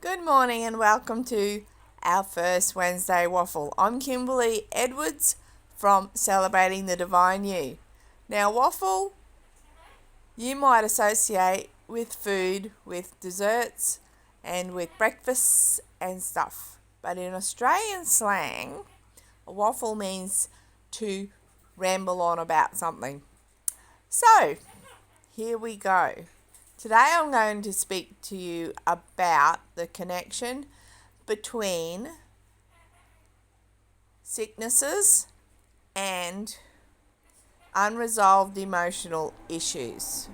Good morning and welcome to our first Wednesday Waffle. I'm Kimberly Edwards from Celebrating the Divine You. Now, waffle, you might associate with food, with desserts and with breakfasts and stuff. But in Australian slang, a waffle means to ramble on about something. So, here we go. Today I'm going to speak to you about the connection between sicknesses and unresolved emotional issues.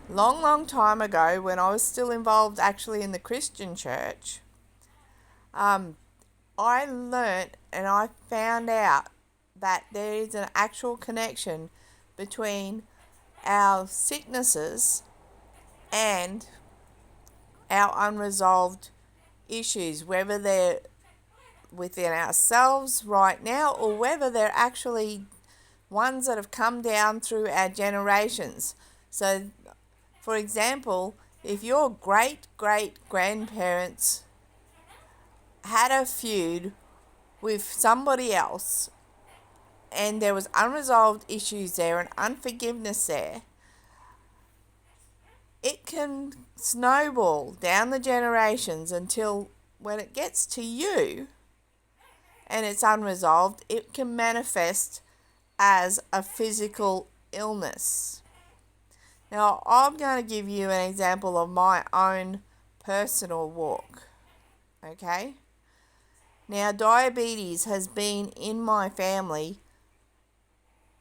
Long time ago, when I was still involved actually in the Christian church, I learnt and I found out that there is an actual connection between our sicknesses and our unresolved issues, whether they're within ourselves right now or whether they're actually ones that have come down through our generations. So, for example, if your great-great-grandparents had a feud with somebody else and there was unresolved issues there and unforgiveness there, it can snowball down the generations until when it gets to you and it's unresolved, it can manifest as a physical illness. Now, I'm going to give you an example of my own personal walk. Okay? Now, diabetes has been in my family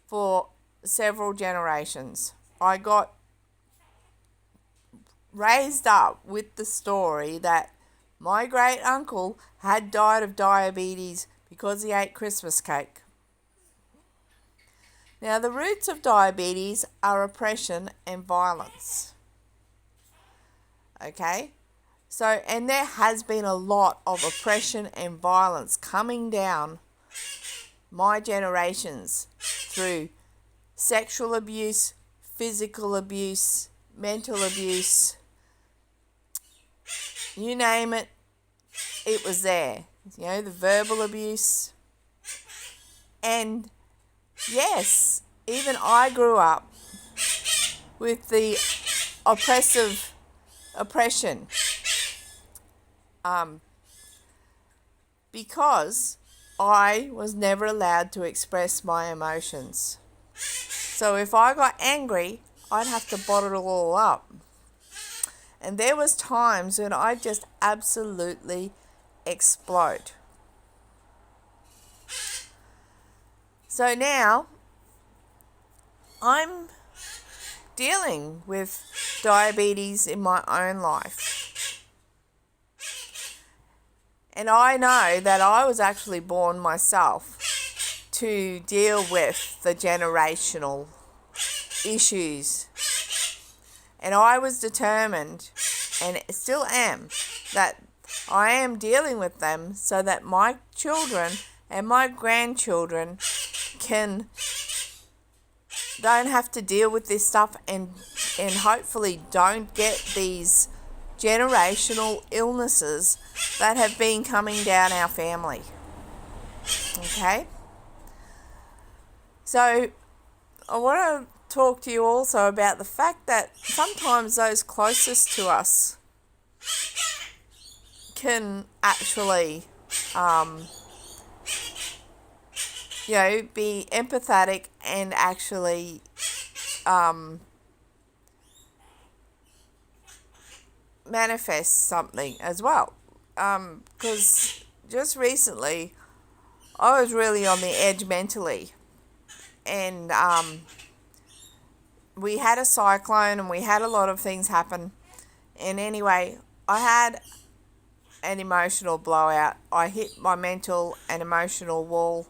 for several generations. I got raised up with the story that my great uncle had died of diabetes because he ate Christmas cake. Now, the roots of diabetes are oppression and violence. Okay? So, and there has been a lot of oppression and violence coming down my generations through sexual abuse, physical abuse, mental abuse, you name it, it was there. You know, the verbal abuse. And yes, even I grew up with the oppression because I was never allowed to express my emotions. So if I got angry, I'd have to bottle it all up. And there was times when I just absolutely explode. So now I'm dealing with diabetes in my own life. And I know that I was actually born myself to deal with the generational issues. And I was determined, and still am, that I am dealing with them so that my children and my grandchildren don't have to deal with this stuff and hopefully don't get these generational illnesses that have been coming down our family. Okay? So, I want to talk to you also about the fact that sometimes those closest to us can actually, be empathetic and actually manifest something as well. Because just recently, I was really on the edge mentally, and we had a cyclone and we had a lot of things happen. And anyway, I had an emotional blowout. I hit my mental and emotional wall.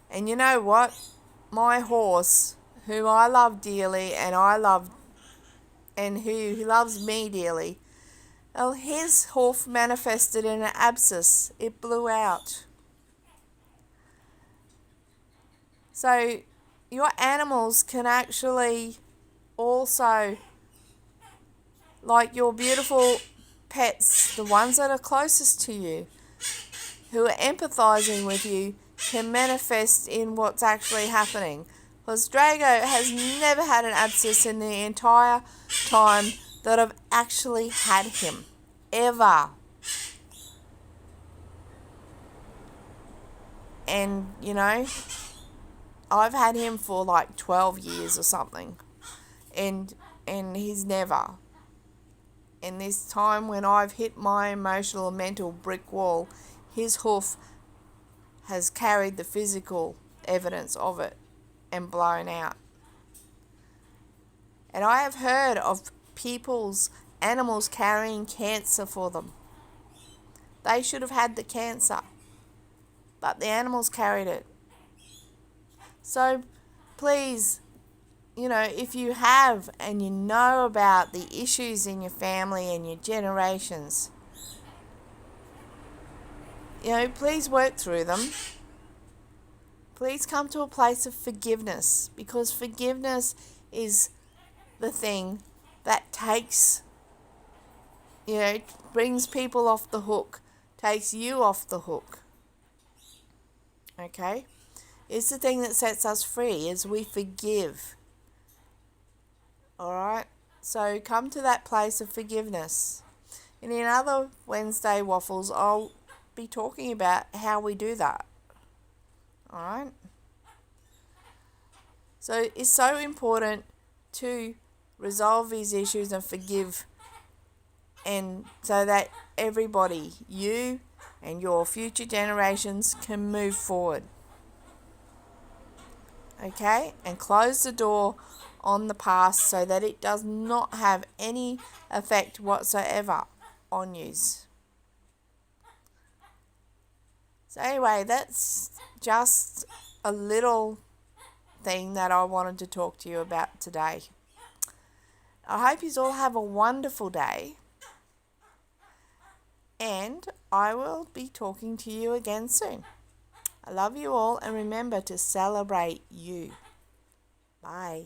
And you know what? My horse, who I love dearly and who loves me dearly, well, his hoof manifested in an abscess. It blew out. So your animals can actually also, like your beautiful pets, the ones that are closest to you, who are empathizing with you, can manifest in what's actually happening. Because Drago has never had an abscess in the entire time that I've actually had him. Ever. And, I've had him for like 12 years or something. And he's never. In this time when I've hit my emotional and mental brick wall, his hoof has carried the physical evidence of it and blown out. And I have heard of animals carrying cancer for them. They should have had the cancer, but the animals carried it. So please, if you have and you know about the issues in your family and your generations, please work through them. Please come to a place of forgiveness, because forgiveness is the thing that brings people off the hook, takes you off the hook. Okay? It's the thing that sets us free as we forgive. Alright? So come to that place of forgiveness. And in other Wednesday Waffles, I'll be talking about how we do that. Alright? So it's so important to resolve these issues and forgive, and so that everybody, you and your future generations, can move forward. Okay? And close the door on the past so that it does not have any effect whatsoever on you. So anyway, that's just a little thing that I wanted to talk to you about today. I hope you all have a wonderful day, and I will be talking to you again soon. I love you all, and remember to celebrate you. Bye.